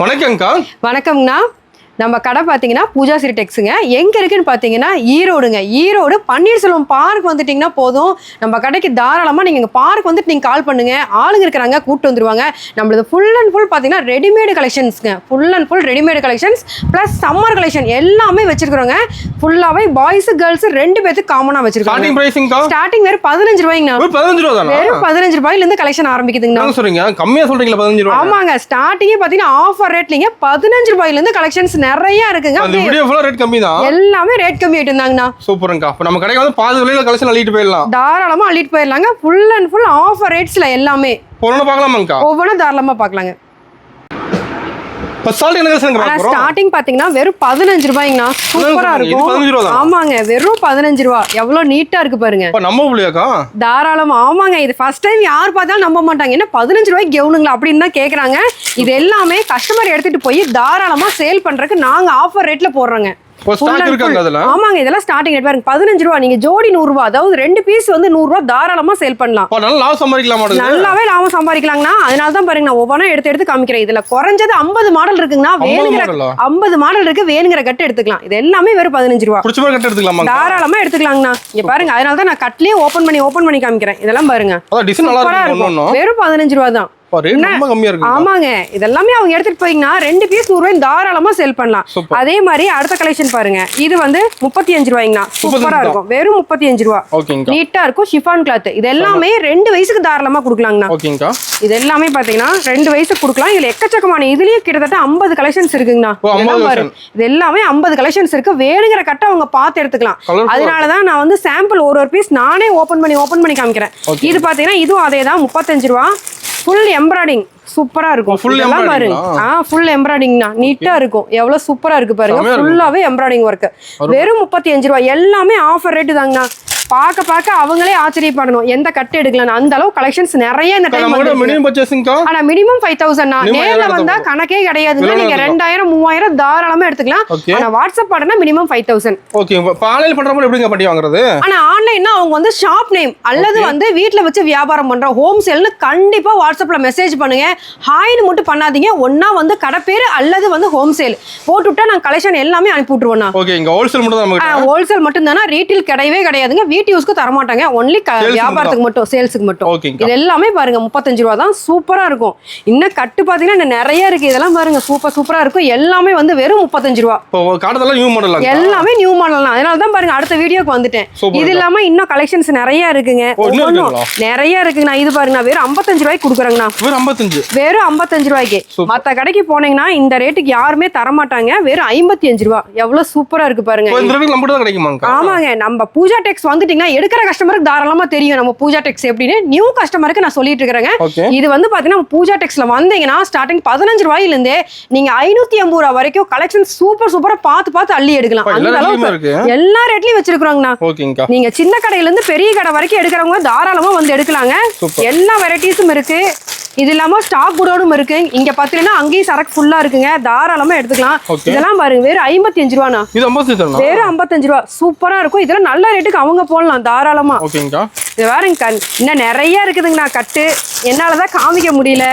வணக்கம்க்கா. வணக்கம்ண்ணா. நம்ம கடை பார்த்தீங்கன்னா பூஜா சிரி டெக்ஸுங்க. எங்கே இருக்குன்னு பார்த்தீங்கன்னா ஈரோடுங்க. ஈரோடு பன்னீர்செல்வம் பார்க் வந்துட்டிங்கன்னா போதும், நம்ம கடைக்கு தாராளமாக நீங்கள் இங்கே பார்க் வந்துட்டு நீங்கள் கால் பண்ணுங்கள். ஆளுங்க இருக்கிறாங்க, கூப்பிட்டு வந்துடுவாங்க. நம்மளது ஃபுல் அண்ட் ஃபுல் பார்த்தீங்கன்னா ரெடிமேடு கலெக்ஷன்ஸுங்க. Full and full readymade collections plus summer collection எல்லாமே வச்சிருக்கிறோங்க. ஃபுல்லாகவே பாய்ஸு கேர்ள்ஸு ரெண்டு பேருக்கு காமனாக வச்சிருக்கோம். ஸ்டார்டிங் வெறும் 15 ரூபாய்ங்கண்ணா. வெறும் 15 ரூபாயிலேருந்து கலெக்ஷன் ஆரம்பிக்குதுங்கண்ணா. சொல்றீங்க கம்மியாக சொல்றீங்களா? 15 ரூபாய்? ஆமாங்க, ஸ்டார்டிங்கே பார்த்தீங்கன்னா ஆஃபர் ரேட்லிங்க 15 ரூபாயிலேருந்து கலெக்ஷன்ஸ் நிறைய இருக்குங்க. அந்த வீடியோ ஃபுல்லா ரேட் கம்மி தான். எல்லாமே ரேட் கம்மி ஆயிட்டு இருந்தாங்கண்ணா. சூப்பர்ங்கா. அப்ப நம்ம கடைக்கு வந்து பாதி விலையில கலெக்ஷன் அள்ளிட்டு போயிடலாம். தாராளமா அள்ளிட்டு போயிடலாங்க. ஃபுல் அண்ட் ஃபுல் ஆஃபர் ரேட்ஸ்ல எல்லாமே. ஒவ்வொன்னு பார்க்கலாமாங்கா? ஒவ்வொன்றும் தாராளமா பார்க்கலாங்க. ஸ்டார்டிங் பாத்தீங்கன்னா வெறும் 15 ரூபாய்ங்கண்ணா. சூப்பரா இருக்கும். ஆமாங்க, வெறும் 15 ரூபா. எவ்வளவு நீட்டா இருக்கு பாருங்க. நம்ப முடியாக்கா? தாராளமா. ஆமாங்க, இது ஃபர்ஸ்ட் டைம் யார் பார்த்தாலும் நம்ப மாட்டாங்க. என்ன 15 ரூபாய்க்கு கெவுனுங்களா அப்படின்னு தான் கேக்குறாங்க. இது எல்லாமே கஸ்டமர் எடுத்துட்டு போய் தாராளமா சேல் பண்றதுக்கு நாங்க ஆஃபர் ரேட்ல போடுறோங்க. ஆமாங்க, இதெல்லாம் ஸ்டார்டிங் ரேட் பாருங்க 15 ரூபா. நீங்க ஜோடி 100 ரூபா, அதாவது 2 பீஸ் வந்து 100 ரூபா தாராளமா சேல் பண்ணலாம். நல்லாவே லாபம் சம்பாதிக்கலாங்கண்ணா. அதனால தான் பாருங்க நான் ஒவ்வொன்றா எடுத்து காமிக்கிறேன். இதுல குறைஞ்சது 50 மாடல் இருக்குங்கண்ணா. வேணுங்கிற 50 மாடல் இருக்கு. வேணுங்கிற கட்டு எடுத்துக்கலாம். இது எல்லாமே வெறும் 15 ரூபா. தாராளமா எடுத்துக்கலாங்கண்ணா. இங்க பாருங்க, அதனால தான் நான் கட்லயே ஓபன் பண்ணி காமிக்கிறேன். இதெல்லாம் பாருங்க வெறும் 15 ரூபா தான். ஆமாங்க, இதெல்லாமே அவங்க எடுத்துட்டு போயிங்கன்னா 2 பீஸ் 100 ரூபாய் தாராளமா சேல் பண்ணலாம். அதே மாதிரி அடுத்த கலெக்ஷன் பாருங்க. இது வந்து 35 ரூபாய்ங்கண்ணா. சூப்பரா இருக்கும். வெறும் 35 ரூபா. நீட்டா இருக்கும். Chiffon cloth. இது எல்லாமே 2 வயசுக்கு தாராளமா கொடுக்கலாங்கண்ணா. இது எல்லாமே பாத்தீங்கன்னா 2 வயசுக்கு கொடுக்கலாம். இதுல எக்கச்சக்கமான இதுலயே கிட்டத்தட்ட 50 கலெக்ஷன்ஸ் இருக்குங்கண்ணா. இது எல்லாமே 50 கலெக்ஷன்ஸ் இருக்கு. வேணுங்கிற கட்ட அவங்க பார்த்து எடுத்துக்கலாம். அதனாலதான் நான் வந்து சாம்பிள் ஒரு பீஸ் நானே ஓபன் பண்ணி காமிக்கிறேன். இது பாத்தீங்கன்னா இதுவும் அதே தான் 35 ரூபா. ஃபுல் எம்ப்ராய்டிங் சூப்பரா இருக்கும். பாருங்க, ஃபுல் எம்ப்ராய்டிங்னா நீட்டா இருக்கும். எவ்வளவு சூப்பரா இருக்கு பாருங்க. ஃபுல்லாவே எம்ப்ராய்டிங் ஒர்க். வெறும் 35 ரூபாய். எல்லாமே ஆஃபர் ரேட்டு தாங்கண்ணா. பார்க்க அவங்களே ஆச்சரியப்படணும் எந்த கட்டு எடுக்கலாம். அந்த அளவு கலெக்ஷன்ஸ் நிறைய இந்த டைம். ஆனா மினிமம் 5000 நேர்ல வந்தா கணக்கே கிடையாதுங்க. நீங்க 2000 3000 தாராளமா எடுத்துக்கலாம். ஆனா வாட்ஸ்அப் ஆர்டர்னா மினிமம் 5000. ஓகே. ஆன்லைன் பண்றப்ப எப்படிங்க பண்ணி வாங்குறது? ஆனா ஆன்லைன்னா அவங்க வந்து ஷாப் நேம் அல்லது வந்து வீட்ல வச்சு வியாபாரம் பண்ற ஹோம் சேல்னு கண்டிப்பா வாட்ஸ்அப்ல மெசேஜ் பண்ணுங்க. ஹாய்னு மட்டும் பண்ணாதீங்க. ஒண்ணா வந்து கடை பேரு அல்லது வந்து ஹோம் சேல் போட்டுவிட்டா நான் கலெக்ஷன் எல்லாமே அனுப்பி விட்டுருவோம். ஓகே. இங்க ஹோல்சேல் மட்டும் தான். ஹோல்சேல் மட்டும் தானா, ரீட்டைல் கிடையவே கிடையாதுங்க. வீட்டு யூஸ்க்கு தர மாட்டாங்க. ஒன்லி வியாபாரத்துக்கு மட்டும், சேல்ஸுக்கு மட்டும். இது எல்லாமே பாருங்க 35 ரூபா தான். சூப்பரா இருக்கும். இன்னும் கட்டு பாத்தீங்கன்னா நிறைய இருக்கு. இதெல்லாம் பாருங்க சூப்பரா இருக்கும். எல்லாமே வந்து வெறும் 35 ரூபா. எல்லாமே நியூ மாடல் தான். அதனால தான் பாருங்க அடுத்த வீடியோக்கு வந்துட்டேன். இது இல்லாம இன்னும் கலெக்ஷன்ஸ் நிறைய இருக்குங்க. நிறைய இருக்குங்க. இது பாருங்க வெறும் 55 ரூபாய்க்கு கொடுக்குறாங்கண்ணா. வெறும் 55 ரூபாய்க்கு. மத்த கடைக்கு போனீங்கன்னா இந்த ரேட்டுக்கு யாருமே தர மாட்டாங்க. வெறும் 55 ரூபா. எவ்வளவு சூப்பரா இருக்கு பாருங்க. ஆமாங்க, நம்ம பூஜா டெக்ஸ் வந்துட்டீங்கன்னா எடுக்கிற கஸ்டமருக்கு தாராளமா தெரியும் நம்ம பூஜா டெக்ஸ் எப்படின்னு. நியூ கஸ்டமருக்கு நான் சொல்லிட்டு இருக்கிறேங்க. இது வந்து பாத்தீங்கன்னா பூஜா டெக்ஸ்ல வந்தீங்கன்னா ஸ்டார்டிங் 15 ரூபாயில இருந்தே நீங்க 580 ரூபாய் வரைக்கும் கலெக்ஷன் சூப்பரா பார்த்து அள்ளி எடுக்கலாம். அந்த அளவுக்கு எல்லா ரேட்லயும் வச்சிருக்காங்கண்ணா. நீங்க சின்ன கடையில இருந்து பெரிய கடை வரைக்கும் எடுக்கிறவங்க தாராளமா வந்து எடுக்கலாங்க. எல்லா வெரைட்டிஸும் இருக்கு. இது இல்லாம ஸ்டாக் குடோனும் இருக்கு. இங்க பாத்தீங்கன்னா அங்கேயும் சரக்கு ஃபுல்லா இருக்குங்க. தாராளமா எடுத்துக்கலாம். இதெல்லாம் பாருங்க வெறும் 55 ரூபாண்ணா. வெறும் 55 ரூபா. சூப்பரா இருக்கும். இதெல்லாம் நல்ல ரேட்டுக்கு அவங்க போடலாம் தாராளமா. இது பாருங்க இன்னும் நிறைய இருக்குதுங்கண்ணா. கட்டு என்னாலதான் காமிக்க முடியல.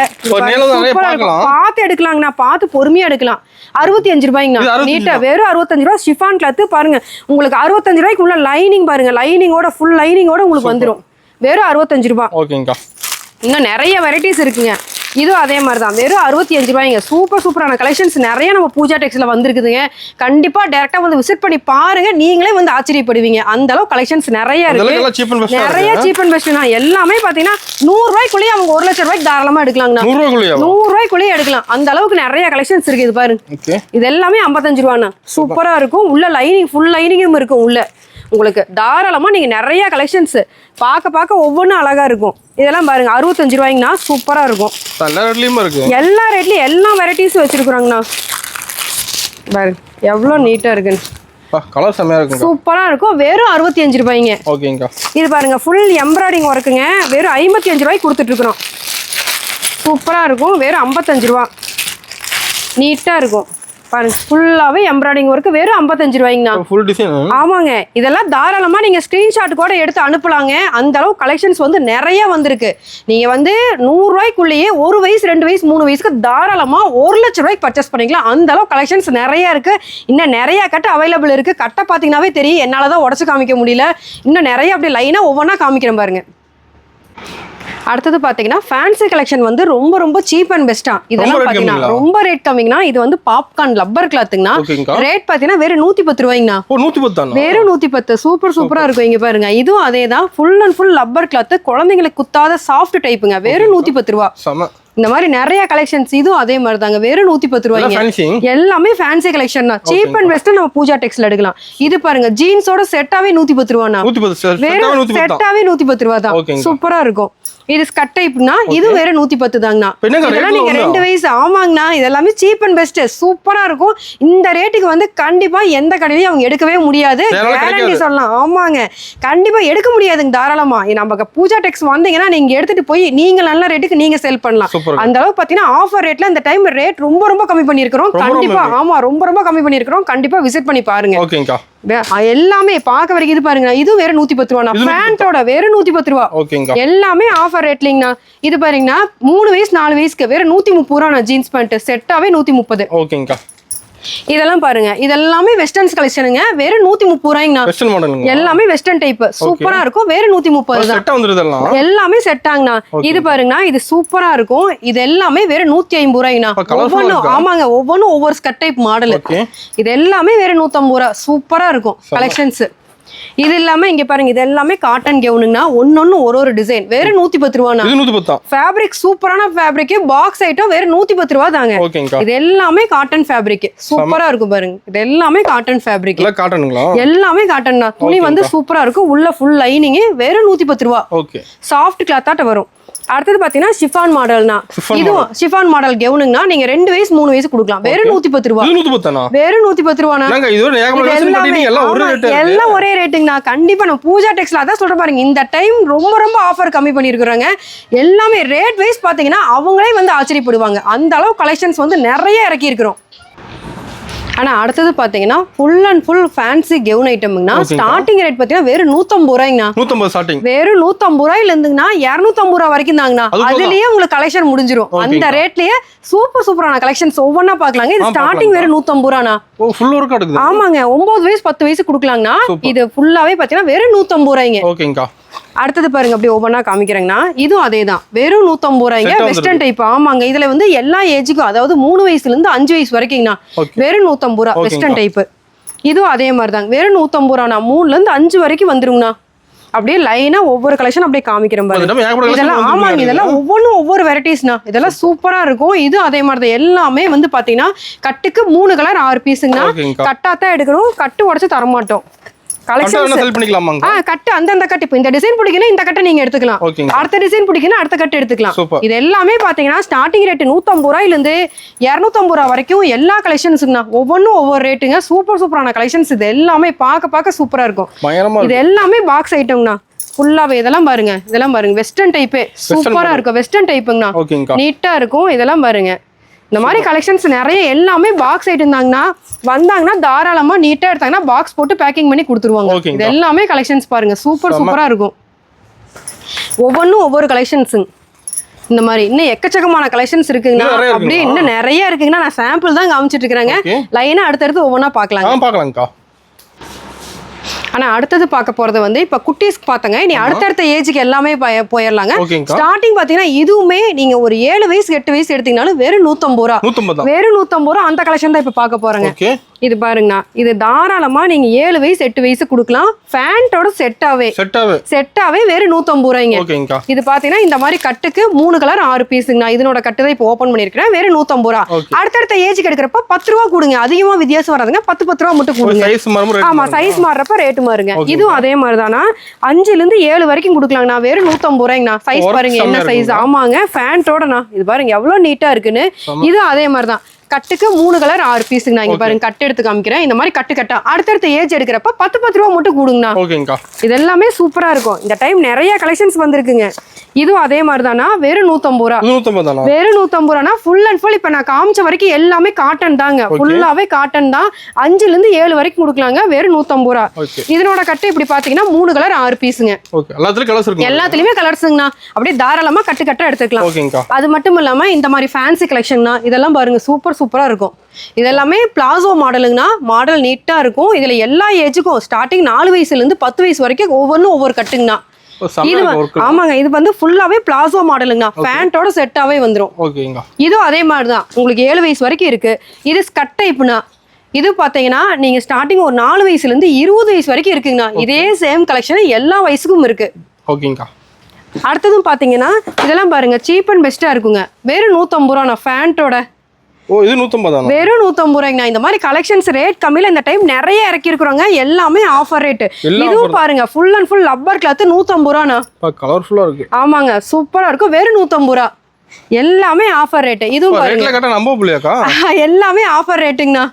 பார்த்து எடுக்கலாங்கண்ணா. பார்த்து பொறுமையா எடுக்கலாம். 65 ரூபாய்ங்கண்ணா. நீட்டா வெறும் 65 ரூபாய். ஷிஃபான் கிளாத் பாருங்க. உங்களுக்கு 65 ரூபாய்க்கு உள்ள லைனிங் பாருங்க. லைனிங்கோட ஃபுல் லைனிங்கோட உங்களுக்கு வந்துடும். வெறும் 65 ரூபாய். இன்னும் நிறைய வெரைட்டிஸ் இருக்குங்க. இதுவும் அதே மாதிரி தான். வெறும் 65 ரூபாய்ங்க. சூப்பரான கலெக்ஷன்ஸ் நிறைய நம்ம பூஜா டெக்ஸ்ல வந்திருக்குதுங்க. கண்டிப்பா டைரக்டா வந்து விசிட் பண்ணி பாருங்க. நீங்களே வந்து ஆச்சரியப்படுவீங்க. அந்த அளவு கலெக்ஷன்ஸ் நிறைய இருக்கு. நிறைய சீப் அண்ட் பெஸ்ட் தான். எல்லாமே பாத்தீங்கன்னா 100 ரூபாய்க்குள்ளேயே அவங்க 1 லட்சம் ரூபாய்க்கு தாராளமா எடுக்கலாங்கண்ணா. 100 ரூபாய்க்குள்ளேயே எடுக்கலாம். அந்த அளவுக்கு நிறைய கலெக்ஷன்ஸ் இருக்கு. இது பாருங்க. இது எல்லாமே 55 ரூபாண்ணா. சூப்பரா இருக்கும். உள்ள லைனிங் ஃபுல் லைனிங்கும் இருக்கும் உள்ள. உங்களுக்கு தாராளமா நீங்க நிறைய கலெக்ஷன்ஸ் பார்க்க ஒவ்வொன்றும் அழகா இருக்கும். இதெல்லாம் பாருங்க 65 ரூபாய்ங்கண்ணா. சூப்பரா இருக்கும். எல்லா ரேட்லயும் எல்லா வெரைட்டிஸும் வச்சிருக்காங்கண்ணா. பாருங்க எவ்வளவு நீட்டா இருக்குன்னு. சூப்பரா இருக்கும். வெறும் 65 ரூபாய்ங்க. இது பாருங்க ஃபுல் எம்ப்ராய்டிங் ஒர்க்குங்க. வெறும் 55 ரூபாய்க்கு கொடுத்துட்டு இருக்கிறோம். சூப்பரா இருக்கும். வெறும் 55 ரூபா. நீட்டா இருக்கும். பாருங்க ஃபுல்லாவே எம்ப்ராய்டிங் ஒர்க் வெறும் 55 ரூபாய்ங்கண்ணா. Full design. ஆமாங்க, இதெல்லாம் தாராளமா நீங்க ஸ்கிரீன்ஷாட் கூட எடுத்து அனுப்பலாங்க. அந்த அளவு கலெக்ஷன்ஸ் வந்து நிறைய வந்திருக்கு. நீங்க வந்து 100 ரூபாய்க்குள்ளேயே 1 வயசு 2 வயசு 3 வயசுக்கு தாராளமா 1 லட்சம் ரூபாய்க்கு பர்ச்சேஸ் பண்ணிக்கலாம். அந்த அளவு கலெக்ஷன்ஸ் நிறைய இருக்கு. இன்னும் நிறைய கட்டு அவைலபிள் இருக்கு. கட்டை பாத்தீங்கன்னாவே தெரியும், என்னாலதான் உடச்சு காமிக்க முடியல. இன்னும் நிறைய அப்படி லைனா ஒவ்வொன்றா காமிக்கிறேன் பாருங்க. அடுத்தது பாத்தீங்கன்னா ஃபேன்சி கலெக்ஷன் வந்து ரொம்ப ரொம்ப சீப் அண்ட் பெஸ்டா. இதெல்லாம் பாத்தீங்கன்னா ரொம்ப ரேட் கம்மிங்கண்ணா. இது வந்து பாப்கார்ன் லப்பர் கிளாத்துங்கண்ணா. ரேட் பாத்தீங்கன்னா வெறும் 110 ரூபாய்ங்கண்ணா. வெறும் 110. சூப்பரா இருக்கும். இங்க பாருங்க, இதுவும் அதே தான். Full and full rubber cloth, குழந்தைங்களுக்கு குத்தாத சாஃப்ட் டைப்புங்க. வெறும் 110 ரூபா. இந்த மாதிரி நிறைய கலெக்ஷன்ஸ் இதுவும் அதே மாதிரி தாங்க. வெறும் 110 ரூபாய்ங்க. எல்லாமே ஃபேன்சி கலெக்ஷன் தான். Cheap and best. நம்ம பூஜா டெக்ஸ்ல எடுக்கலாம். இது பாருங்க, ஜீன்ஸோட செட்டாவே 110 ரூபாண்ணா. வெறும் செட்டாவே 110 ரூபா தான். சூப்பரா இருக்கும். இது ஸ்கட் டைப்னா இது வேற 110 தாங்கண்ணா. இதெல்லாம் நீங்க 2 வயசு. ஆமாங்கண்ணா, இதெல்லாமே சீப் அண்ட் பெஸ்ட். சூப்பரா இருக்கும். இந்த ரேட்டுக்கு வந்து கண்டிப்பா எந்த கடையிலையும் அவங்க எடுக்கவே முடியாது. கேரண்டி சொல்லலாம். ஆமாங்க, கண்டிப்பா எடுக்க முடியாதுங்க. தாராளமா நம்ம பூஜா டெக்ஸ் வந்தீங்கன்னா நீங்க எடுத்துட்டு போய் நீங்க நல்ல ரேட்டுக்கு நீங்க சேல் பண்ணலாம். அந்த அளவுக்கு பாத்தீங்கன்னா ஆஃபர் ரேட்ல இந்த டைம் ரேட் ரொம்ப கம்மி பண்ணிருக்கிறோம். கண்டிப்பா ஆமா, ரொம்ப கம்மி பண்ணிருக்கிறோம். கண்டிப்பா விசிட் பண்ணி பாருங்க. எல்லாமே பார்க்க வரைக்கும். இது பாருங்க, இது வேற 110 ரூபா. பேண்டோட வேற 110 ரூபா. எல்லாமே ஆஃபர் ரேட்லிங்கண்ணா. இது பாருங்கன்னா 3 வயசு 4 வயசுக்கு வேற 130 ரூபா. ஜீன்ஸ் பேண்ட் செட்டாவே 130. ஓகேங்கா. இதெல்லாம் பாருங்க, இதெல்லாமே வெஸ்டர்ன்ஸ் கலெக்ஷனுங்க. வெறும் 130 ரூபாய்ங்கண்ணா. எல்லாமே வெஸ்டர்ன் டைப். சூப்பரா இருக்கும். வெறும் 130 தான். எல்லாமே செட் ஆகுண்ணா. இது பாருங்கண்ணா, இது சூப்பரா இருக்கும். இது எல்லாமே வெறும் 150 ரூபாய்ங்கண்ணா. ஒவ்வொன்றும் ஆமாங்க, ஒவ்வொன்றும் ஒவ்வொரு ஸ்கட் டைப் மாடல். இது எல்லாமே வெறும் 150 ரூபா. சூப்பரா இருக்கும் கலெக்ஷன்ஸ். இது இல்லாம இங்க பாருங்க, இது எல்லாமே காட்டன் கவுனுங்கண்ணா. ஒன்னொன்னு ஒரு டிசைன். வெறும் 110 ரூபாண்ணா. ஃபேப்ரிக் சூப்பரான ஃபேப்ரிக். பாக்ஸ் ஐட்டம் வெறும் 110 ரூபா தாங்க. இது எல்லாமே காட்டன் ஃபேப்ரிக். சூப்பரா இருக்கும் பாருங்க. இது எல்லாமே காட்டன் ஃபேப்ரிக். எல்லாமே காட்டன் தான். துணி வந்து சூப்பரா இருக்கும். உள்ள ஃபுல் லைனிங். வெறும் 110 ரூபா. சாஃப்ட் கிளாத்தாட்ட வரும். அடுத்தது பாத்தீங்கன்னா ஷிஃபான் மாடல்னா. இதுவும் ஷிஃபான் மாடல் கவுனுங்கண்ணா. நீங்க 2 வயசு 3 வயசு கொடுக்கலாம். வெறும் 110 ரூபா. வெறும் 110 ரூபாண்ணா. எல்லாம் ஒரே ரேட்டுங்கண்ணா. கண்டிப்பா நம்ம பூஜா டெக்ஸ்ல அதான் சொல்ற பாருங்க. இந்த டைம் ரொம்ப ஆஃபர் கம்மி பண்ணிருக்காங்க. எல்லாமே ரேட் வைஸ் பாத்தீங்கன்னா அவங்களே வந்து ஆச்சரியப்படுவாங்க. அந்த அளவு கலெக்ஷன்ஸ் வந்து நிறைய இறக்கி இருக்கிறோம். ஆனா அடுத்தது பாத்தீங்கன்னா full and full fancy gown ஐட்டம்ங்கண்ணா. ஸ்டார்டிங் ரேட் பாத்தீங்கன்னா வெறும் 150 ரூபாய்ங்கண்ணா. 150 ஸ்டார்டிங். வெறும் 150 ரூபாயில இருந்துங்கண்ணா 250 ரூபா வரைக்கும் தாங்கண்ணா. அதுலயே உங்களுக்கு கலெக்ஷன் முடிஞ்சிரும். அந்த ரேட்லயே சூப்பரான கலெக்ஷன்ஸ் ஒவ்வொன்னா பாக்கலாங்க. இது ஸ்டார்டிங் வெறும் 150 ரூபாண்ணா. ஃபுல் ஒர்க் எடுக்குது. ஆமாங்க, 9 வயசு 10 வயசு கொடுக்கலாங்கண்ணா. இது ஃபுல்லாவே பாத்தீங்கன்னா வெறும் 150 ரூபாய்ங்க. ஓகேங்கா. அடுத்தது பாருங்க, அப்படியே ஒவ்வொன்றா காமிக்கிறேங்கண்ணா. இதுவும் அதே தான். வெறும் 150 ரூபாய்ங்க. Western type. ஆமாங்க, இதுல வந்து எல்லா ஏஜுக்கும், அதாவது 3 வயசுல இருந்து 5 வயசு வரைக்கும்ண்ணா. வெறும் 150 ரூபா. Western type. இதுவும் அதே மாதிரி தாங்க. வெறும் 150 ரூபாண்ணா. 3ல இருந்து 5 வரைக்கும் வந்துருங்கண்ணா. அப்படியே லைனா ஒவ்வொரு கலெக்ஷன் அப்படியே காமிக்கிறேன் பாருங்க. இதெல்லாம் ஆமாங்க, இதெல்லாம் ஒவ்வொன்றும் ஒவ்வொரு வெரைட்டிஸ்ண்ணா. இதெல்லாம் சூப்பரா இருக்கும். இது அதே மாதிரி தான். எல்லாமே வந்து பாத்தீங்கன்னா கட்டுக்கு 3 கலர் 6 பீஸுங்கண்ணா. கட்டாத்தான் எடுக்கணும். கட்டு உடச்சு தரமாட்டோம். கட்டு அந்தந்த கட்டு. இப்போ இந்த டிசைன் பிடிக்கணும், இந்த கட்டை நீங்க எடுத்துக்கலாம். அடுத்த டிசைன் பிடிக்கணும், அடுத்த கட்டு எடுத்துக்கலாம். இது எல்லாமே பாத்தீங்கன்னா ஸ்டார்டிங் ரேட் 150 ரூபாயில இருந்து 250 ரூபா வரைக்கும் எல்லா கலெக்ஷன்ஸுங்கண்ணா. ஒவ்வொன்றும் ஒவ்வொரு ரேட்டுங்க. சூப்பரான கலெக்ஷன்ஸ். இது எல்லாமே பார்க்க சூப்பரா இருக்கும். இது எல்லாமே பாக்ஸ் ஐட்டம்னா ஃபுல்லாவே. இதெல்லாம் பாருங்க, வெஸ்டர்ன் டைப்பே சூப்பரா இருக்கும். வெஸ்டர்ன் டைப்புங்கண்ணா. நீட்டா இருக்கும். இதெல்லாம் பாருங்க, இந்த மாதிரி கலெக்ஷன்ஸ் நிறைய. எல்லாமே பாக்ஸ் ஐட்டம் தாங்கண்ணா. வந்தாங்கன்னா தாராளமா நீட்டா எடுத்தாங்கன்னா பாக்ஸ் போட்டு பேக்கிங் பண்ணி கொடுத்துருவாங்க. இது எல்லாமே கலெக்ஷன்ஸ் பாருங்க. சூப்பரா இருக்கும். ஒவ்வொன்றும் ஒவ்வொரு கலெக்ஷன்ஸுங்க. இந்த மாதிரி இன்னும் எக்கச்சக்கமான கலெக்ஷன்ஸ் இருக்குங்கண்ணா. அப்படியே இன்னும் நிறைய இருக்குங்கண்ணா. நான் சாம்பிள் தான் காமிச்சிட்டு இருக்கிறேங்க. லைனா அடுத்தடுத்து ஒவ்வொன்றா பார்க்கலாங்க. ஆனா அடுத்தது பார்க்க போறது வந்து இப்ப குட்டீஸ்க்கு பாத்தங்க. இனி அடுத்தடுத்த ஏஜுக்கு எல்லாமே போயிடலாங்க. ஸ்டார்டிங் பாத்தீங்கன்னா இதுவுமே நீங்க ஒரு 7 வயசு 8 வயசு எடுத்தீங்கன்னாலும் வெறும் 150 ரூபா. வெறும் 150 ரூபா. அந்த கலெக்ஷன் தான் இப்ப பார்க்க போறேங்க. இது பாருங்கண்ணா, இது தாராளமா நீங்க 7 வயசு 8 வயசு கொடுக்கலாம். ஃபேண்டோட செட்டாவே வெறும் 150 ரூபாய்ங்க. இது பாத்தீங்கன்னா இந்த மாதிரி கட்டுக்கு 3 கலர் 6 பீஸுங்கண்ணா. இதனோட கட்டு தான் இப்போ ஓபன் பண்ணிருக்கேன். வெறும் 150 ரூபா. அடுத்தடுத்த ஏஜுக்கு எடுக்கிறப்ப 10 ரூபா கொடுங்க. அதிகமா வித்தியாசம் வராதுங்க. 10 ரூபா மட்டும் கொடுங்க. ஆமா, சைஸ் மாறுறப்ப ரேட்டு மாறுங்க. இதுவும் அதே மாதிரிதானா. 5ல இருந்து 7 வரைக்கும் கொடுக்கலாங்கண்ணா. வெறும் 150 ரூபாய்ங்கண்ணா. சைஸ் பாருங்க என்ன சைஸ். ஆமாங்க, ஃபேண்டோடண்ணா. இது பாருங்க எவ்வளவு நீட்டா இருக்குன்னு. இது அதே மாதிரிதான். கட்டுக்கு 3 கலர் 6 பீஸுங்கண்ணா. இங்க பாருங்க கட்டு எடுத்து காமிக்கிறேன். இந்த மாதிரி கட்டு கட்டா அடுத்தடுத்த ஏஜ் எடுக்கிறப்ப 10 ரூபா மட்டும் கூடுங்கண்ணா. ஓகேங்கா. இது எல்லாமே சூப்பரா இருக்கும். இந்த டைம் நிறைய கலெக்ஷன்ஸ் வந்திருக்குங்க. இதுவும் அதே மாதிரி தானா, வெறும் 150 ரூபா. 150 தானா? வெறும் 150 ரூபானா ஃபுல் அண்ட் ஃபுல். இப்ப நான் காமிச்ச வரைக்கும் எல்லாமே காட்டன் தாங்க. ஃபுல்லாவே காட்டன் தான். 5ல இருந்து 7 வரைக்கும் கொடுக்கலாங்க. வெறும் 150 ரூபா. இதனோட கட்டு இப்படி பாத்தீங்கன்னா 3 கலர் 6 பீஸுங்க. ஓகே. எல்லாத்துலயும் கலர்ஸ் இருக்கு. எல்லாத்துலயுமே கலர்ஸ்ங்கண்ணா. அப்படியே தாராளமா கட்டு கட்ட எடுத்துக்கலாம். ஓகேங்கா. அது மட்டும் இல்லாம இந்த மாதிரி ஃபேன்சி கலெக்ஷன்னா இதெல்லாம் பாருங்க சூப்பரா இருக்கும். இதெல்லாமே பிளாசோ மாடலுங்கண்ணா. மாடல் நீட்டா இருக்கும். இதுல எல்லா ஏஜுக்கும் ஸ்டார்டிங் 4 வயசுல இருந்து 10 வயசு வரைக்கும் ஒவ்வொன்றும் ஒவ்வொரு கட்டுங்கண்ணா. இது ஆமாங்க, இது வந்து ஃபுல்லாவே பிளாசோ மாடலுங்கண்ணா. பேண்டோட செட்டாவே வந்துரும். ஓகேங்க. இதுவும் அதே மாதிரி தான். உங்களுக்கு 7 வயசு வரைக்கும் இருக்கு. இது ஸ்கட் டைப்னா. இது பாத்தீங்கன்னா நீங்க ஸ்டார்டிங் ஒரு 4 வயசுல இருந்து 20 வயசு வரைக்கும் இருக்குங்கண்ணா. இதே சேம் கலெக்ஷன் எல்லா வயசுக்கும் இருக்கு. ஓகேங்கா. அடுத்ததும் பாத்தீங்கன்னா இதெல்லாம் பாருங்க சீப் அண்ட் பெஸ்டா இருக்குங்க. வெறும் 150 ரூபா ஃபேண்டோட. ஓ, இது 150 தானா? வெறும் 150 ரூபாய்ங்கண்ணா. இந்த மாதிரி கலெக்ஷன்ஸ் ரேட் கம்மியில இந்த டைம் நிறைய இறக்கி இருக்கிறோங்க. எல்லாமே ஆஃபர் ரேட். இதுவும் பாருங்க full and full rubber cloth 150 ரூபாண்ணா. கலர்ஃபுல்லா இருக்கு. ஆமாங்க, சூப்பரா இருக்கும். வெறும் 150 ரூபா. எல்லாமே ஆஃபர் ரேட். இதுவும் பாருங்க ரேட்ல கட்ட நம்ப முடியலக்கா. எல்லாமே ஆஃபர் ரேட்டுங்கண்ணா.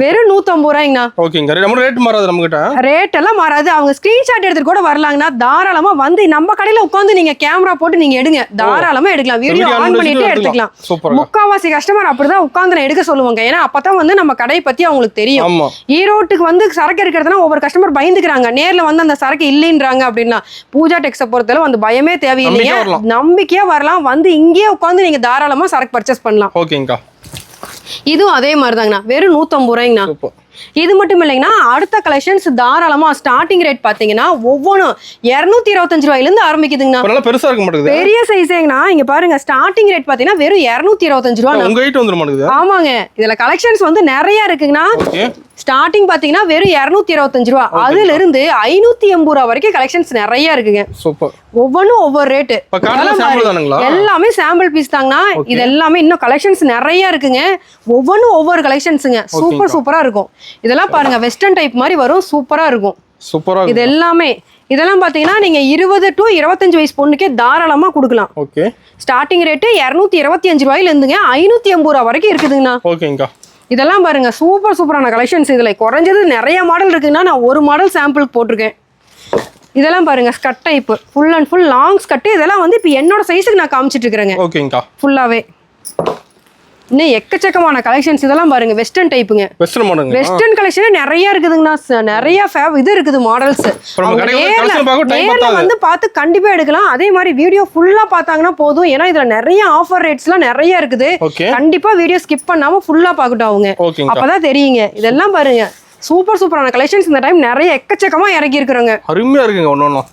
வெறும் 150 ரூபாய்ங்கண்ணா. ஓகேங்க. நம்ம ரேட் மாறாது. நம்ம கிட்ட ரேட் எல்லாம் மாறாது. அவங்க ஸ்கிரீன்ஷாட் எடுத்துட்டு கூட வரலாங்கண்ணா. தாராளமா வந்து நம்ம கடையில உட்காந்து நீங்க கேமரா போட்டு நீங்க எடுங்க. தாராளமா எடுக்கலாம். வீடியோ ஆன் பண்ணிட்டு எடுத்துக்கலாம். முக்காவாசி கஸ்டமர் அப்படிதான் உட்காந்து நான் எடுக்க சொல்லுவாங்க. ஏன்னா அப்பதான் வந்து நம்ம கடையை பத்தி அவங்களுக்கு தெரியும். ஈரோட்டுக்கு வந்து சரக்கு இருக்கிறதுனா ஒவ்வொரு கஸ்டமர் பயந்துக்கிறாங்க. நேர்ல வந்து அந்த சரக்கு இல்லைன்றாங்க அப்படின்னா பூஜா டெக்ஸ பொறுத்தளவு அந்த பயமே தேவையில்லைங்க. நம்பிக்கையா வரலாம். வந்து இங்கேயே உட்காந்து நீங்க தாராளமா சரக்கு பர்ச்சேஸ் பண்ணலாம். ஓகேங்கா. இதுவும் அதே மாதிரி தாங்கண்ணா. வெறும் 150 ரூபாய்ங்கண்ணா. இது மட்டும் இல்லைங்கன்னா அடுத்த கலெக்ஷன்ஸ் தாராளமா ஸ்டார்டிங் ரேட் பாத்தீங்கன்னா ஒவ்வொன்றும் 225 ரூபாயில இருந்து ஆரம்பிக்குதுங்கண்ணா. பெருசா இருக்க மாட்டேங்குது. பெரிய சைஸேங்கண்ணா. இங்க பாருங்க ஸ்டார்டிங் ரேட் பாத்தீங்கன்னா வெறும் 225 ரூபா. உங்க கிட்ட வந்துற மாட்டேங்குது. ஆமாங்க, இதுல கலெக்ஷன்ஸ் வந்து நிறைய இருக்குங்கண்ணா. ஸ்டார்டிங் பாத்தீங்கன்னா வெறும் 225 ரூபா. அதுல இருந்து 580 ரூபா வரைக்கும் கலெக்ஷன்ஸ் நிறைய இருக்குங்க. சூப்பர். ஒவ்வொன்றும் ஒவ்வொரு ரேட்டு. எல்லாமே சாம்பிள் பீஸ் தாங்கண்ணா. இது எல்லாமே இன்னும் கலெக்ஷன்ஸ் நிறைய இருக்குங்க. ஒவ்வொன்றும் ஒவ்வொரு கலெக்ஷன்ஸுங்க. சூப்பரா இருக்கும். இதெல்லாம் பாருங்க வெஸ்டர்ன் டைப் மாதிரி வரும். சூப்பரா இருக்கும். இது எல்லாமே இதெல்லாம் பாத்தீங்கன்னா நீங்க 20 to 25 வயசு பொண்ணுக்கே தாராளமா கொடுக்கலாம். ஓகே. ஸ்டார்டிங் ரேட்டு 225 ரூபாயில இருந்துங்க 580 ரூபா வரைக்கும் இருக்குதுங்கண்ணா. ஓகேங்கா. இதெல்லாம் பாருங்க சூப்பரான கலெக்ஷன்ஸ். இதுல குறைஞ்சது நிறைய மாடல் இருக்குங்கன்னா நான் ஒரு மாடல் சாம்பிளுக்கு போட்டிருக்கேன். இதெல்லாம் பாருங்க skirt type full and full long skirt. இதெல்லாம் வந்து இப்போ என்னோட சைஸுக்கு நான் காமிச்சிட்டு இருக்கிறேங்க. ஓகேங்கா. ஃபுல்லாவே இன்னும் எக்கச்சக்கமான கலெக்ஷன்ஸ். இதெல்லாம் பாருங்க வெஸ்டர்ன் டைப்புங்க. வெஸ்டர்ன் கலெக்ஷன் நிறைய இருக்குதுங்கண்ணா. நிறைய இது இருக்குது மாடல்ஸ். நேர்ல வந்து பார்த்து கண்டிப்பா எடுக்கலாம். அதே மாதிரி வீடியோ ஃபுல்லா பார்த்தாங்கன்னா போதும். ஏன்னா இதுல நிறைய ஆஃபர் ரேட்ஸ்லாம் நிறைய இருக்குது. கண்டிப்பா வீடியோ ஸ்கிப் பண்ணாம ஃபுல்லா பார்க்கட்டும் அவங்க. அப்பதான் தெரியுங்க. இதெல்லாம் பாருங்க சூப்பரான கலெக்ஷன்ஸ். இந்த டைம் நிறைய எக்கச்சக்கமா இறக்கி இருக்கிறாங்க. அருமையா இருக்குங்க ஒன்னொன்னும்.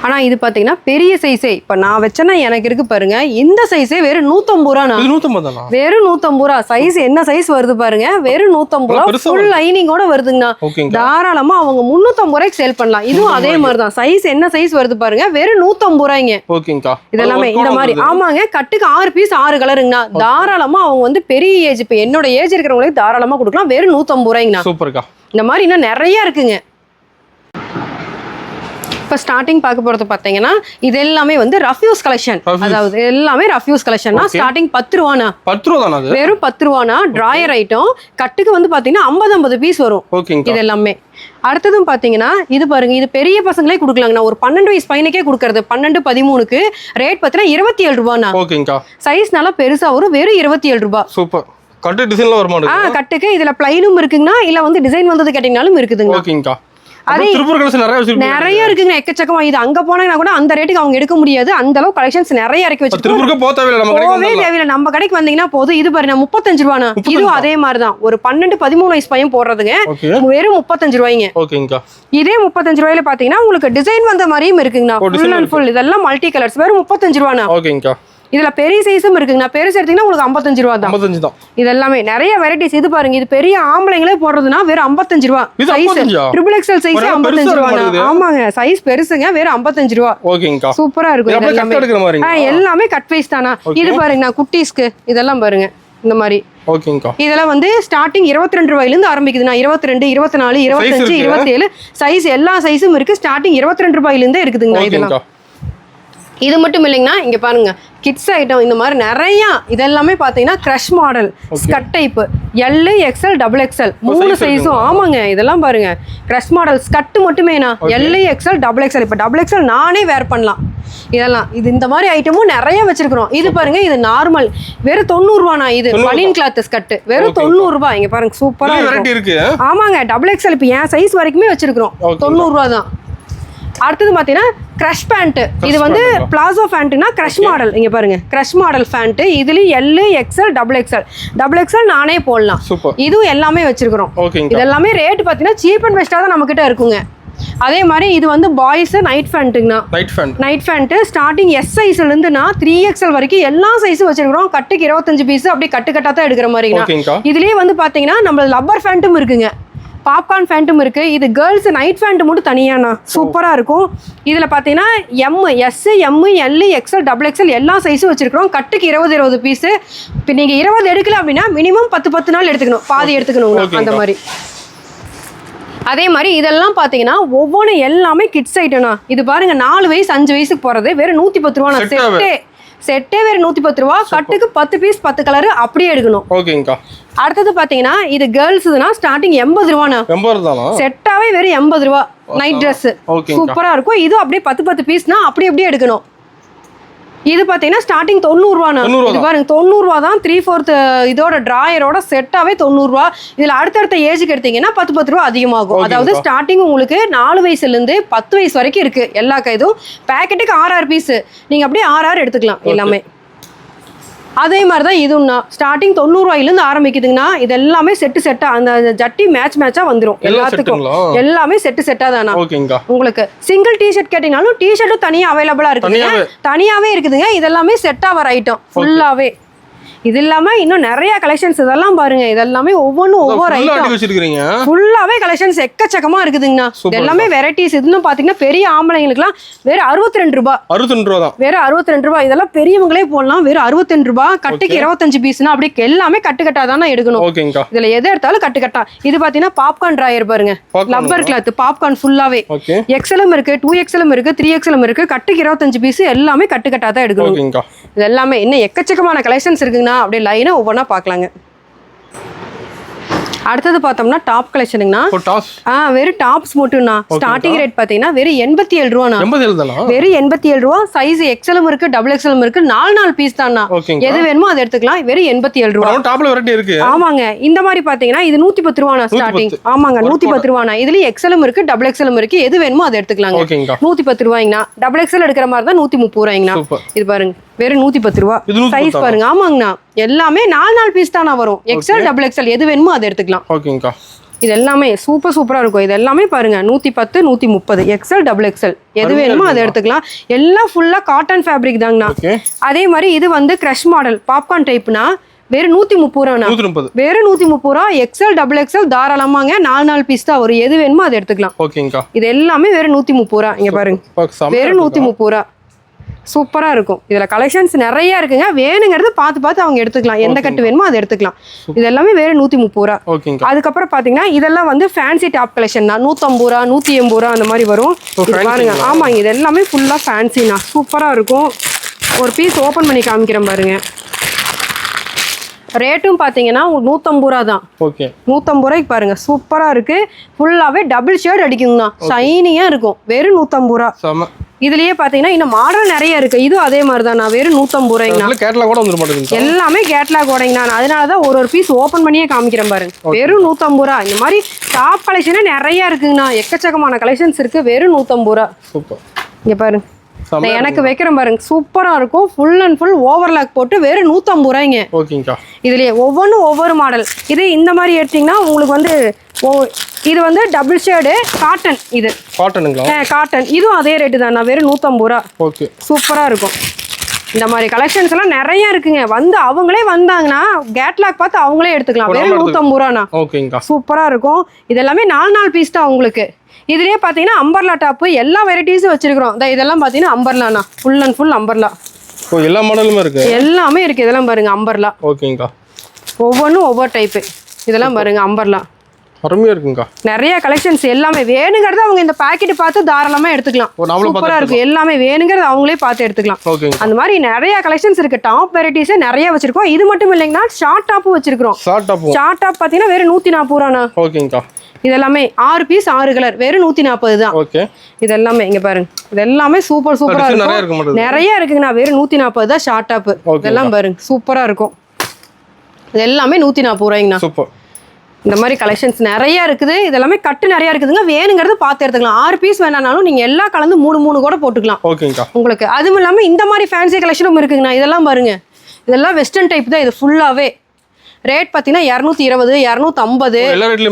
ஆனா இது பாத்தீங்கன்னா பெரிய சைஸே இப்ப நான் வச்சேன்னா எனக்கு இருக்கு பாருங்க. இந்த சைஸே வெறும் 150 ரூபா. வெறும் 150 ரூபா. சைஸ் என்ன சைஸ் வருது பாருங்க. வெறும் 150 ரூபா. ஃபுல் லைனிங்கோட வருதுங்கண்ணா. தாராளமா அவங்க 350 ரூபாய்க்கு சேல் பண்ணலாம். இதுவும் அதே மாதிரி தான். சைஸ் என்ன சைஸ் வருது பாருங்க. வெறும் 150 ரூபாய்ங்க. இதெல்லாமே இந்த மாதிரி. ஆமாங்க, கட்டுக்கு 6 பீஸ் 6 கலருங்கண்ணா. தாராளமா அவங்க வந்து பெரிய ஏஜ் இப்ப என்னோட ஏஜ் இருக்கிறவங்களுக்கு தாராளமா கொடுக்கலாம். வெறும் 150 ரூபாய்ங்கண்ணா. இந்த மாதிரி இன்னும் நிறைய இருக்குங்க. இப்போ ஸ்டார்டிங் பார்க்க போறது பாத்தீங்கன்னா இது எல்லாமே வந்து ரஃப்யூஸ் கலெக்ஷன். அதாவது எல்லாமே ரஃப்யூஸ் கலெக்ஷன்னா ஸ்டார்டிங் 10 ரூபானா. 10 ரூபா தானா? வெறும் 10 ரூபானா. டிராயர் ஐட்டம் கட்டுக்கு வந்து பாத்தீங்கன்னா 50 பீஸ் வரும். இது எல்லாமே. அடுத்ததும் பாத்தீங்கன்னா இது பாருங்க. இது பெரிய பசங்களே கொடுக்கலாங்கண்ணா. ஒரு 12 வயசு பையனுக்கே கொடுக்கறது. 12, 13க்கு ரேட் பாத்தீங்கன்னா 27 ரூபானா. சைஸ் நல்லா பெருசா வரும். வெறும் 27 ரூபாய். சூப்பர். கட்டு டிசைன்ல வர மாட்டேங்குது. கட்டுக்கு இதுல பிளைனும் இருக்குங்கண்ணா. இல்ல வந்து டிசைன் வந்தது கேட்டீங்கனாலும் இருக்குதுங்க. ஓகேங்கா. நிறைய இருக்குங்க எக்கச்சக்கமா. இது அங்க போனா கூட அந்த ரேட்டுக்கு அவங்க எடுக்க முடியாது. அந்த அளவு கலெக்ஷன்ஸ் நிறைய இறக்கி வச்சிருக்கோம். நம்ம கடைக்கு வந்தீங்கன்னா போதும். இது பாருங்க 35 ரூபானா. இதுவும் அதே மாதிரிதான். ஒரு 12, 13 வயசு பையன் போடுறதுங்க. வெறும் 35 ரூபாய்ங்க. இதே 35 ரூபாயில பாத்தீங்கன்னா உங்களுக்கு டிசைன் வந்த மாதிரியும் இருக்குங்கண்ணா. ஃபுல் அண்ட் ஃபுல் இதெல்லாம் மல்டி கலர்ஸ். வெறும் 35 ரூபானா. இதுல பெரிய சைஸும் இருக்குங்கண்ணா. பெருசு எடுத்தீங்கன்னா உங்களுக்கு 55 ரூபா தான். இது எல்லாமே நிறைய வெரைட்டிஸ். இது பாருங்க. இது பெரிய ஆம்பளைங்களே போடுறதுன்னா வெறும் 55 ரூபா. சைஸ் ட்ரிபிள் எக்ஸ்எல் சைஸ் 55 ரூபா. ஆமாங்க, சைஸ் பெருசுங்க. வெறும் 55 ரூபா. சூப்பரா இருக்கும். எல்லாமே கட் வைஸ் தானா. இது பாருங்க குட்டீஸ்க்கு இதெல்லாம் பாருங்க இந்த மாதிரி. இதெல்லாம் வந்து ஸ்டார்டிங் 22 ரூபாயில இருந்து ஆரம்பிக்குதுண்ணா. 22, 24, 25, 27 சைஸ் எல்லா சைஸும் இருக்கு. ஸ்டார்டிங் 22 ரூபாயில இருந்தே இருக்குதுங்க. இதெல்லாம் இது மட்டும் இல்லைங்கண்ணா, இங்க பாருங்க கிட்ஸ் ஐட்டம் இந்த மாதிரி நிறையா இதெல்லாமே பார்த்தீங்கன்னா crush model skirt type L XL double XL 3 சைஸும். ஆமாங்க, இதெல்லாம் பாருங்க க்ரஷ் மாடல் ஸ்கட்டு மட்டுமேண்ணா. L XL double XL. இப்போ டபுள் எக்ஸ்எல் நானே வேர் பண்ணலாம் இதெல்லாம். இது இந்த மாதிரி ஐட்டமும் நிறைய வச்சிருக்கிறோம். இது பாருங்க, இது நார்மல் வெறும் 90 ரூபாண்ணா. இது பனியன் கிளாத் ஸ்கட்டு வெறும் 90 ரூபாய். இங்க பாருங்க சூப்பரா இருக்கு. ஆமாங்க, டபுள் எக்ஸ்எல் இப்போ என் சைஸ் வரைக்குமே வச்சிருக்கிறோம். 90 ரூபா தான். அடுத்தது பார்த்தீங்கன்னா க்ரஷ் பேண்ட். இது வந்து பிளாசோ பேண்ட்னா க்ரஷ் மாடல். இங்க பாருங்க க்ரஷ் மாடல் பேண்ட். இதுலயும் L XL double XL. Double XL நானே போடலாம். இதுவும் எல்லாமே வச்சிருக்கிறோம். இது எல்லாமே ரேட் பார்த்தீங்கன்னா சீப் அண்ட் பெஸ்ட்டாக தான் நம்ம கிட்ட இருக்குங்க. அதே மாதிரி இது வந்து பாய்ஸ் நைட் பேண்ட்டுங்கண்ணா. நைட் பேண்ட் ஸ்டார்டிங் எஸ் சைஸ்ல இருந்துனா 3XL வரைக்கும் எல்லா சைஸும் வச்சிருக்கிறோம். கட்டுக்கு 25 பீஸ் அப்படியே கட்டா தான் எடுக்கிற மாதிரிங்கண்ணா. இதுலயே வந்து பாத்தீங்கன்னா நம்ம லப்பர் பேண்ட்டும் இருக்குங்க, பாப்கார்ன் ஃபேண்ட்டும் இருக்குது. இது கேர்ள்ஸ் நைட் ஃபேண்ட்டு மட்டும் தனியாண்ணா சூப்பராக இருக்கும். இதில் பார்த்தீங்கன்னா M S M L XL double XL எல்லா சைஸும் வச்சுருக்கிறோம். கட்டுக்கு 20 பீஸு. இப்போ நீங்கள் 20 எடுக்கல அப்படின்னா மினிமம் 10 நாள் எடுத்துக்கணும், பாதி எடுத்துக்கணும் அந்த மாதிரி. அதே மாதிரி இதெல்லாம் பார்த்தீங்கன்னா ஒவ்வொன்றும் எல்லாமே கிட்ஸ் ஐட்டம்னா. இது பாருங்கள் 4 வயசு 5 வயசுக்கு போகிறது வெறும் 110 ரூபாண்ணா. செட்டே வேறு 110 ரூபா. கட்டுக்கு 10 பீஸ் 10 கலர் அப்படியே எடுக்கணும். ஓகேங்கக்கா. அடுத்தது பாத்தீங்கன்னா இது கேர்ள்ஸ்னா ஸ்டார்டிங் 80 ரூபாண்ணா. செட்டாவே வெறும் 80 ரூபா. நைட் ட்ரெஸ் சூப்பரா இருக்கும். இது அப்படியே 10 பீஸ்னா அப்படியே எடுக்கணும். இது பாத்தீங்கன்னா ஸ்டார்டிங் 90 ரூபாண்ணா. இது பாருங்க 90 ரூபா தான். 3/4 இதோட டிராயரோட செட்டாவே 90 ரூபா. இதுல அடுத்தடுத்த ஏஜுக்கு எடுத்தீங்கன்னா 10 ரூபா அதிகமாகும். அதாவது ஸ்டார்டிங் உங்களுக்கு 4 வயசுல இருந்து 10 வயசு வரைக்கும் இருக்கு. எல்லா இதுவும் பேக்கெட்டுக்கு 6 பீஸ். நீங்க அப்படியே 6 எடுத்துக்கலாம் எல்லாமே. அதே மாதிரி தான் இதுன்னா ஸ்டார்டிங் 90 ரூபாயிலிருந்து ஆரம்பிக்குதுங்கன்னா இது எல்லாமே செட்டா அந்த ஜட்டி மேட்சாக வந்துடும் எல்லாத்துக்கும். எல்லாமே செட்டாக தானா. உங்களுக்கு சிங்கிள் டிஷர்ட் கேட்டீங்கன்னாலும் டிஷர்ட்டும் தனியாக அவைலபிளாக இருக்குதுங்க. தனியாகவே இருக்குதுங்க. இதெல்லாமே செட்டாக வர ஐட்டம் ஃபுல்லாகவே. இது இல்லாம இன்னும் நிறைய கலெக்ஷன்ஸ் இதெல்லாம் பாருங்க. இதெல்லாமே ஒவ்வொன்றும் ஒவ்வொரு ஐட்டம் ஃபுல்லாவே கலெக்ஷன்ஸ் எக்கச்சக்கமா இருக்குதுங்கண்ணா. இது எல்லாமே வெரைட்டிஸ். இதுன்னு பாத்தீங்கன்னா பெரிய ஆம்பளைங்களுக்குலாம் வெறும் 62 ரூபாய். 62 ரூபா தான். வெறும் 62 ரூபாய். இதெல்லாம் பெரியவங்களே போடலாம். வெறும் 62 ரூபாய். கட்டுக்கு 25 பீஸ்னா அப்படியே எல்லாமே கட்டுக்கட்டா தானே எடுக்கணும். இதுல எதை எடுத்தாலும் கட்டுக்கட்டா. இது பாத்தீங்கன்னா பாப்கார்ன் டிராயர் பாருங்க, லப்பர் கிளாத் பாப்கார்ன் ஃபுல்லாவே. எக்ஸ்எலும் இருக்கு, 2XL இருக்கு, 3XL இருக்கு. கட்டுக்கு 25 பீஸ் எல்லாமே கட்டுக்கட்டா தான் எடுக்கணும். இது எல்லாமே இன்னும் எக்கச்சக்கமான கலெக்ஷன்ஸ் இருக்குங்கண்ணா. அப்படியே லைனா ஒவ்வொன்றா பார்க்கலாங்க. அடுத்தது பார்த்தோம்னா டாப் கலெக்ஷனுங்கண்ணா. வெறும் டாப்ஸ் மட்டும்ண்ணா. ஸ்டார்டிங் ரேட் பார்த்தீங்கன்னா வெறும் 87 ரூபாண்ணா. வெறும் 87 ரூபா. சைஸ் எக்ஸ்எலும் இருக்கு, டபுள் எக்ஸ்எலும் இருக்கு. 4 பீஸ் தான்ண்ணா. எது வேணுமோ அதை எடுத்துக்கலாம். வெறும் 87 ரூபா. ஆமாங்க. இந்த மாதிரி பார்த்தீங்கன்னா இது 110 ரூபாண்ணா ஸ்டார்டிங். ஆமாங்க 110 ரூபாண்ணா. இதுலயும் எக்ஸ்எலும் இருக்கு, டபுள் எக்ஸ்எலும் இருக்கு. எது வேணுமோ அதை எடுத்துக்கலாங்க. 110 ரூபாய்ங்கண்ணா. டபுள் எக்ஸ்எல் எடுக்கிற மாதிரி தான் 130 ரூபாய்ங்கண்ணா. இது பாருங்க வெறும் 110 ரூபா. சைஸ் பாருங்க. ஆமாங்கண்ணா எல்லாமே 4 பீஸ் தானா வரும். எக்ஸ்எல் டபுள் எக்ஸ்எல் எது வேணுமோ அதை எடுத்துக்கலாம். இது எல்லாமே சூப்பரா இருக்கும். இது எல்லாமே பாருங்க 110 130 எக்ஸ்எல் டபுள் எக்ஸ்எல் எது வேணுமோ அதை எடுத்துக்கலாம். எல்லாம் ஃபுல்லா காட்டன் ஃபேப்ரிக் தாங்கண்ணா. அதே மாதிரி இது வந்து கிரஷ் மாடல் பாப்கார்ன் டைப்னா வெறும் 130 ரூபாண்ணா. வெறும் 130 ரூபா. எக்ஸ்எல் டபுள் எக்ஸ்எல் தாராளமாங்க. 4 பீஸ் தான் வரும். எது வேணுமோ அதை எடுத்துக்கலாம். இது எல்லாமே வெறும் 130 ரூபா. இங்க பாருங்க வெறும் 130 ரூபா. சூப்பரா இருக்கும். இதுல கலெக்ஷன்ஸ் நிறைய இருக்குங்க. வேணுங்கிறது பார்த்து அவங்க எடுத்துக்கலாம். எந்த கட்டு வேணுமோ அதை எடுத்துக்கலாம். இது எல்லாமே வேற 130 ரூபா. அதுக்கப்புறம் பாத்தீங்கன்னா இதெல்லாம் வந்து ஃபேன்சி டாப் கலெக்ஷன் தான். 150 ரூபா 180 ரூபா அந்த மாதிரி வரும். பாருங்க. ஆமாங்க இது எல்லாமே ஃபுல்லா ஃபேன்சினா சூப்பரா இருக்கும். ஒரு பீஸ் ஓபன் பண்ணி காமிக்கிறேன் பாருங்க. ரேட்டும் பார்த்தீங்கன்னா 150 ரூபா தான். 150 ரூபாய்க்கு பாருங்க சூப்பரா இருக்கு. ஃபுல்லாவே டபுள் ஷேட் அடிக்குங்கண்ணா. ஷைனிங்கா இருக்கும். வெறும் 150 ரூபா. இதுலயே பாத்தீங்கன்னா இன்னும் மாடல் நிறைய இருக்கு. இது அதே மாதிரி தான். வெறும் 150 ரூபாய்ங்கண்ணா. எல்லாமே கேட்லாக் ஓடைங்கண்ணா. அதனாலதான் ஒரு பீஸ் ஓபன் பண்ணியே காமிக்கிறேன் பாருங்க. வெறும் 150 ரூபா. இந்த மாதிரி டாப் கலெக்ஷனே நிறைய இருக்குங்கண்ணா. எக்கச்சக்கமான கலெக்ஷன்ஸ் இருக்கு. வெறும் 150 ரூபா. இங்க பாருங்க எனக்கு வைக்கிறேன் பாருங்க. சூப்பரா இருக்கும். ஃபுல் அண்ட் ஃபுல் ஓவர்லாக் போட்டு வெறும் 150 ரூபாய்ங்க. இதுலயே ஒவ்வொன்றும் ஒவ்வொரு மாடல். இது இந்த மாதிரி எடுத்தீங்கன்னா உங்களுக்கு வந்து இது வந்து டபுள் ஷேடு காட்டன். இது காட்டன். இதுவும் அதே ரேட்டு தான். வெறும் 150 ரூபா. சூப்பரா இருக்கும். இந்த மாதிரி கலெக்ஷன்ஸ் எல்லாம் நிறைய இருக்குங்க. வந்து அவங்களே வந்தாங்கன்னா கேட்லாக் பார்த்து அவங்களே எடுத்துக்கலாம். வெறும் 150 ரூபாண்ணா. சூப்பரா இருக்கும். இது எல்லாமே 4 பீஸ் தான் உங்களுக்கு. இதுலயே பாத்தீங்கன்னா அம்பர்லா டாப் எல்லா வெரைட்டிஸும் வச்சிருக்கிறோம். இதெல்லாம் பாத்தீங்கன்னா அம்பர்லாண்ணா. Full and full umbrella. எல்லா மாடலுமே இருக்கு. எல்லாமே இருக்கு. இதெல்லாம் பாருங்க அம்பர்லா. ஒவ்வொன்றும் ஒவ்வொரு டைப்பு. இதெல்லாம் பாருங்க அம்பர்லா. அருமையா இருக்குங்க. நிறைய கலெக்ஷன்ஸ் எல்லாமே வேணுங்கிறது அவங்க இந்த பாக்கெட் பார்த்து தாராளமா எடுத்துக்கலாம். சூப்பரா இருக்கு. எல்லாமே வேணுங்கிறது அவங்களே பார்த்து எடுத்துக்கலாம். அந்த மாதிரி நிறைய கலெக்ஷன்ஸ் இருக்கு. டாப் வெரைட்டிஸே நிறைய வச்சிருக்கோம். இது மட்டும் இல்லைங்கன்னா ஷார்ட் டாப்பும் வச்சிருக்கோம். ஷார்ட் டாப் பாத்தீங்கன்னா வெறும் 140 ரூபாண்ணா. ஓகேங்கா. இதெல்லாமே 6 பீஸ் 6 கலர் வெறும் 140 தான். ஓகே. இதெல்லாமே இங்க பாருங்க. இதெல்லாமே சூப்பரா இருக்கும். நிறைய இருக்குங்கண்ணா. வெறும் 140 தான் ஷார்ட் டாப். இதெல்லாம் பாருங்க சூப்பரா இருக்கும். இது எல்லாமே 140 ரூபாய்ங்கண்ணா. சூப்பர். இந்த மாதிரி கலெக்ஷன்ஸ் நிறைய இருக்குது. இதெல்லாமே கட்டு நிறைய இருக்குதுங்க. வேணுங்கிறது பார்த்து எடுத்துக்கலாம். 6 பீஸ் வேணாலும் நீங்க எல்லாம் கலந்து 3 கூட போட்டுக்கலாம். ஓகேங்கா. உங்களுக்கு அதுவும் இல்லாம இந்த மாதிரி ஃபேன்சி கலெக்ஷனும் இருக்குங்கண்ணா. இதெல்லாம் பாருங்க. இதெல்லாம் வெஸ்டர்ன் டைப் தான். இது ஃபுல்லாவே ரேட் பார்த்தீங்கன்னா 220, 250,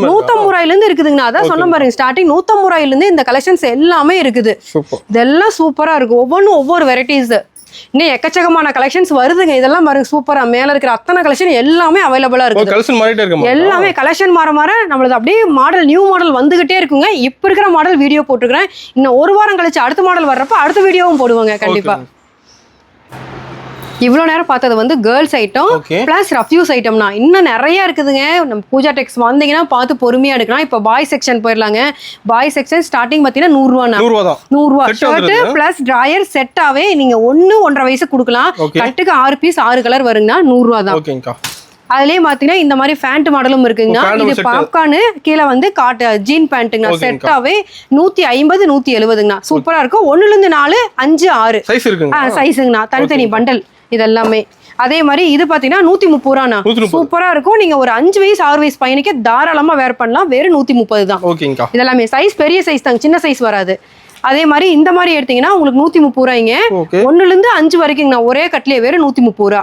150 ரூபாயிலேருந்து இருக்குதுங்கண்ணா. அதான் சொன்ன பாருங்க ஸ்டார்டிங் 150 ரூபாயிலேருந்து இந்த கலெக்ஷன்ஸ் எல்லாமே இருக்குது. இதெல்லாம் சூப்பரா இருக்கு. ஒவ்வொன்றும் ஒவ்வொரு வெரைட்டிஸ். இன்னும் எக்கச்சக்கமான கலெக்ஷன்ஸ் வருதுங்க. இதெல்லாம் பாருங்க சூப்பரா மேல இருக்கிற அத்தனை கலெக்ஷன் எல்லாமே அவைலபிளா இருக்கு. எல்லாமே கலெக்ஷன் மாற நம்மளது அப்படியே மாடல் நியூ மாடல் வந்துகிட்டே இருக்குங்க. இப்ப இருக்கிற மாடல் வீடியோ போட்டுக்கிறேன். இன்னும் ஒரு வாரம் கழிச்சு அடுத்த மாடல் வர்றப்ப அடுத்த வீடியோவும் போடுவாங்க கண்டிப்பா. இவ்வளோ நேரம் பார்த்தது வந்து கேர்ள்ஸ் ஐட்டம் பிளஸ் ரஃப்யூஸ் ஐட்டம்னா இன்னும் நிறைய இருக்குதுங்க. நம்ம பூஜா டெக்ஸ் வந்தீங்கன்னா பார்த்து பொறுமையா எடுக்கலாம். இப்போ பாய் செக்ஷன் போயிடலாங்க. பாய் செக்ஷன் ஸ்டார்டிங் பார்த்தீங்கன்னா 100 ரூபா. 100 ரூபா ஷர்ட் பிளஸ் டிராயர் செட்டாவே நீங்க 1.5 வயசு கொடுக்கலாம். கட்டுக்கு 6 பீஸ் 6 கலர் வருங்கன்னா 100 ரூபா தான். அதுலயே பாத்தீங்கன்னா இந்த மாதிரி பேண்ட் மாடலும் இருக்குங்கண்ணா. இது பாப்கார்னு கீழே வந்து ஜீன் பேண்ட்டுங்கண்ணா. செட்டாவே 150, 170ங்கண்ணா. சூப்பரா இருக்கும். 1-4, 5, 6 சைஸுங்கண்ணா. தனித்தனி பண்டல் இதெல்லாமே. அதே மாதிரி இது பாத்தீங்கன்னா 130 ரூபாண்ணா. சூப்பரா இருக்கும். நீங்க ஒரு 5 வயசு 6 வயசு பையனுக்கே தாராளமா வேர் பண்ணலாம். வெறும் 130 தான். இதெல்லாமே சைஸ் பெரிய சைஸ் தாங்க. சின்ன சைஸ் வராது. அதே மாதிரி இந்த மாதிரி எடுத்தீங்கன்னா உங்களுக்கு 130 ரூபாய்ங்க. 1-5 வரைக்குங்கண்ணா. ஒரே கட்லயே வெறும் 130 ரூபா.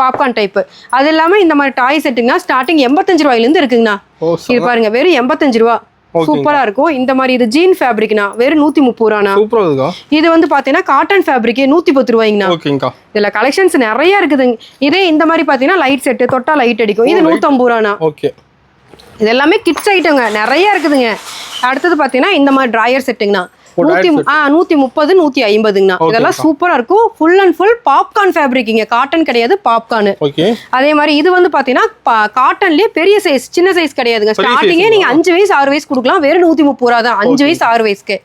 Popcorn type. அது இல்லாம இந்த மாதிரி டாய் செட்டுங்கண்ணா ஸ்டார்டிங் 85 ரூபாயில இருக்குங்கண்ணா. இது பாருங்க வெறும் 85 ரூபா. சூப்பரா இருக்கும். இந்த மாதிரி இது ஜீன் ஃபேப்ரிக்னா வெறும் 130 ரூபாண்ணா. இது வந்து பாத்தீங்கன்னா காட்டன் ஃபேப்ரிக் 110 ரூபாய்ங்கண்ணா. இதுல கலெக்ஷன்ஸ் நிறைய இருக்குதுங்க. இதே இந்த மாதிரி பாத்தீங்கன்னா லைட் செட்டு தொட்டா லைட் அடிக்கும். இது 150 ரூபாண்ணா. இது எல்லாமே கிட்ஸ் ஐட்டங்க நிறைய இருக்குதுங்க. அடுத்தது பாத்தீங்கன்னா இந்த மாதிரி டிராயர் செட்டுங்கண்ணா 130, 150ங்கண்ணா. இதெல்லாம் சூப்பரா இருக்கும். ஃபுல் அண்ட் ஃபுல் பாப்கார்ன் ஃபேப்ரிக்ங்க. காட்டன் கிடையாது, பாப்கார்ன். அதே மாதிரி இது வந்து பாத்தீங்கன்னா காட்டன்லயே பெரிய சைஸ், சின்ன சைஸ் கிடையாதுங்க. ஸ்டார்டிங்கே நீங்க 5 வயசு 6 வயசு கொடுக்கலாம். வெறும் 130 ரூபா தான் 5 வயசு 6 வயசுக்கு.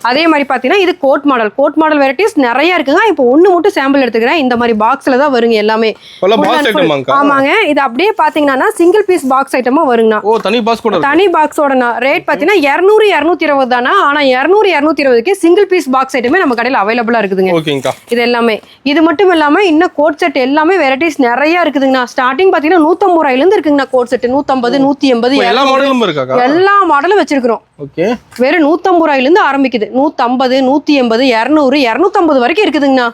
அதே மாதிரி பாத்தீங்கன்னா இது கோட் மாடல் வெரைட்டிஸ் நிறைய இருக்குங்க. இப்போ ஒண்ணு மட்டும் சாம்பிள் எடுத்துக்கிறேன். இந்த மாதிரி பாக்ஸ்ல தான் வருங்க எல்லாமே. ஆமாங்க. இது அப்படியே பாத்தீங்கன்னா சிங்கிள் பீஸ் பாக்ஸ் ஐட்டமா வருங்கண்ணா. தனி பாக்ஸோட ரேட் பாத்தீங்கன்னா 200, 220 தானா. ஆனா 200, 220க்கு சிங்கிள் பீஸ் பாக்ஸ் ஐட்டமே நம்ம கடையில அவைலபிளா இருக்குதுங்க. இது எல்லாமே. இது மட்டும் இல்லாம இன்னும் கோட் செட் எல்லாமே வெரைட்டிஸ் நிறைய இருக்குதுங்கண்ணா. ஸ்டார்டிங் பாத்தீங்கன்னா 150 ரூபாயில இருந்து இருக்குங்கண்ணா. கோட் செட் 150, 180 எல்லா மாடலும் வச்சிருக்கிறோம். வெறும் 150 ரூபாயில இருந்து ஆரம்பிக்குது. 150, 180, 200, 250 வரைக்கும் இருக்குதுங்கண்ணா.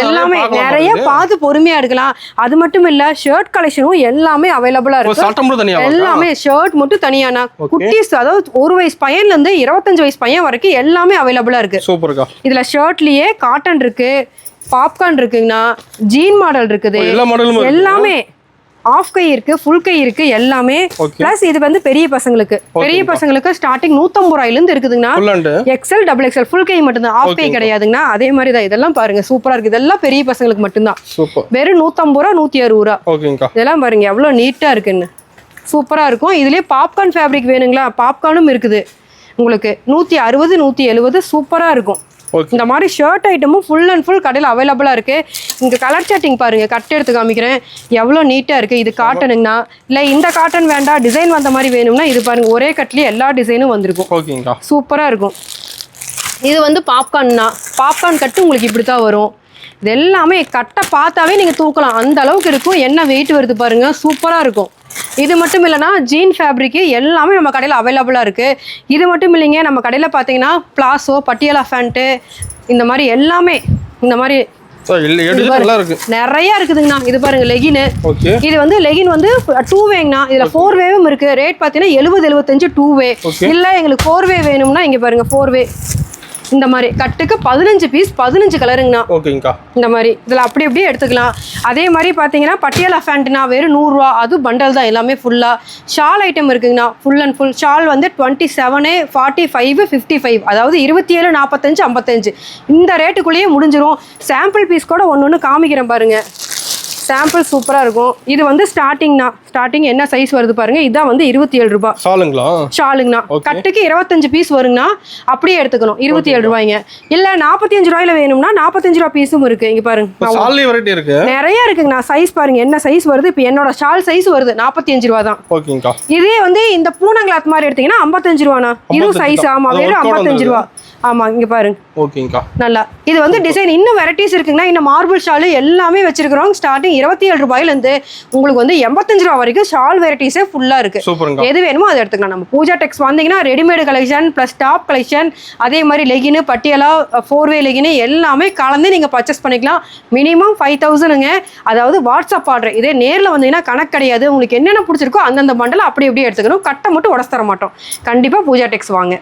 எல்லாமே நிறைய பார்த்து பொறுமையா எடுக்கலாம். அது மட்டும் இல்ல ஷர்ட் கலெக்ஷனும் எல்லாமே அவைலபிளா இருக்கு. எல்லாமே ஷர்ட் மட்டும் தனியானா குட்டீஸ், அதாவது 1 வயசு பையன்ல இருந்து 25 வயசு பையன் வரைக்கும் எல்லாமே அவைலபிளா இருக்கு. இதுல ஷர்ட்லயே காட்டன் இருக்கு, பாப்கார்ன் இருக்குங்கண்ணா, ஜீன் மாடல் இருக்குது. எல்லாமே ஆஃப் கை இருக்கு, ஃபுல் கை இருக்கு எல்லாமே. பிளஸ் இது வந்து பெரிய பசங்களுக்கு ஸ்டார்டிங் 150 ரூபாயில இருந்து இருக்குதுங்கண்ணா. எக்ஸ்எல், டபுள் எக்ஸ்எல், ஃபுல் கை மட்டும் தான், ஆஃப் கை கிடையாதுங்கண்ணா. அதே மாதிரி தான் இதெல்லாம் பாருங்க சூப்பரா இருக்கு. இதெல்லாம் பெரிய பசங்களுக்கு மட்டும்தான். வெறும் 150 ரூபா, 160 ரூபா. இதெல்லாம் பாருங்க எவ்வளவு நீட்டா இருக்குன்னு. சூப்பரா இருக்கும். இதுலயே பாப்கார்ன் ஃபேப்ரிக் வேணுங்களா, பாப்கார்னும் இருக்குது உங்களுக்கு. 160, 170 சூப்பரா இருக்கும். இந்த மாதிரி ஷர்ட் ஐட்டமும் ஃபுல் அண்ட் ஃபுல் கடையில் அவைலபிளா இருக்கு. இங்க கலர் சாட்டிங் பாருங்க. கட் எடுத்து காமிக்கிறேன் எவ்வளோ நீட்டா இருக்கு. இது காட்டனுங்கண்ணா. இல்ல இந்த காட்டன் வேண்டாம், டிசைன் வந்த மாதிரி வேணும்னா இது பாருங்க. ஒரே கட்லயே எல்லா டிசைனும் வந்திருக்கும். சூப்பரா இருக்கும். இது வந்து பாப்கார்ன்னா பாப்கார்ன் கட்டு உங்களுக்கு இப்படித்தான் வரும். இது எல்லாமே கட்டை பார்த்தாவே நீங்க தூக்கலாம், அந்த அளவுக்கு இருக்கும். என்ன வெயிட் வருது பாருங்க. சூப்பரா இருக்கும். இது மட்டும் இல்லைன்னா ஜீன் ஃபேப்ரிக் எல்லாமே நம்ம கடையில் அவைலபிளா இருக்கு. இது மட்டும் இல்லைங்க, நம்ம கடையில் பார்த்தீங்கன்னா பிளாசோ, பட்டியாலா ஃபேண்ட்டு, இந்த மாதிரி எல்லாமே இந்த மாதிரி நிறைய இருக்குதுங்கண்ணா. இது பாருங்க லெகின். இது வந்து லெகின் வந்து 2 வேங்கண்ணா. இதுல 4 வேவும் இருக்கு. ரேட் பாத்தீங்கன்னா 70, 75 2 வே. இல்ல எங்களுக்கு 4 வே வேணும்னா இங்க பாருங்க 4 வே. இந்த மாதிரி கட்டுக்கு 15 பீஸ் 15 கலருங்கண்ணா. இந்த மாதிரி இதுல அப்படி அப்படியே எடுத்துக்கலாம். அதே மாதிரி பாத்தீங்கன்னா பட்டியாலா ஃபேண்ட்னா வெறும் 100 ரூபா. அது பண்டல் தான் எல்லாமே ஃபுல்லா. ஷால் ஐட்டம் இருக்குங்கண்ணா. ஃபுல் அண்ட் ஃபுல் ஷால் வந்து 27, 45, 55, அதாவது 27, 45, 55 இந்த ரேட்டுக்குள்ளேயே முடிஞ்சிரும். சாம்பிள் பீஸ் கூட ஒன்று காமிக்கிறேன் பாருங்க. சாம்பிள் சூப்பரா இருக்கும். இது வந்து ஸ்டார்டிங் என்ன சைஸ் வருது பாருங்க. இதான் வந்து 27 ரூபாய். ஷாலுங்கண்ணா கட்டுக்கு 25 பீஸ் வருங்கண்ணா. அப்படியே எடுத்துக்கணும் 27 ரூபாய்ங்க. இல்ல 45 ரூபாயில வேணும்னா 45 ரூபாய் பீஸும் இருக்கு. இங்க பாருங்க நிறைய இருக்குங்கண்ணா. சைஸ் பாருங்க என்ன சைஸ் வருது. இப்போ என்னோட ஷால் சைஸ் வருது 45 ரூபா தான். இதே வந்து இந்த பூனை கிளாத் மாதிரி எடுத்தீங்கன்னா 55 ரூபாண்ணா. இதுவும் சைஸ் ஆமா வெறும் 55 ரூபா. ஆமா இங்க பாருங்க. ஓகேங்கா நல்லா. இது வந்து டிசைன் இன்னும் வெரைட்டிஸ் இருக்குங்கண்ணா. இன்னும் மார்பிள் ஷால் எல்லாமே வச்சிருக்கிறோம். ஸ்டார்டிங் 27 ரூபாயில இருந்து உங்களுக்கு வந்து 85 ரூபா வரைக்கும் ஷால் வெரைட்டிஸே ஃபுல்லா இருக்கு. எது வேணுமோ அதை எடுத்துக்கலாம். நம்ம பூஜா டெக்ஸ் வந்தீங்கன்னா readymade collection plus top collection அதே மாதிரி லெகின் பட்டியலா 4-வே லெகின் எல்லாமே கலந்து நீங்க பர்ச்சேஸ் பண்ணிக்கலாம். மினிமம் 5000ங்க. அதாவது வாட்ஸ்அப் ஆர்டர். இதே நேரில் வந்தீங்கன்னா கணக்கு கிடையாது. உங்களுக்கு என்னென்ன பிடிச்சிருக்கோ அந்தந்த பண்டல அப்படி அப்படியே எடுத்துக்கணும். கட்டை மட்டும் உடச்சு தர மாட்டோம். கண்டிப்பா பூஜா டெக்ஸ் வாங்க.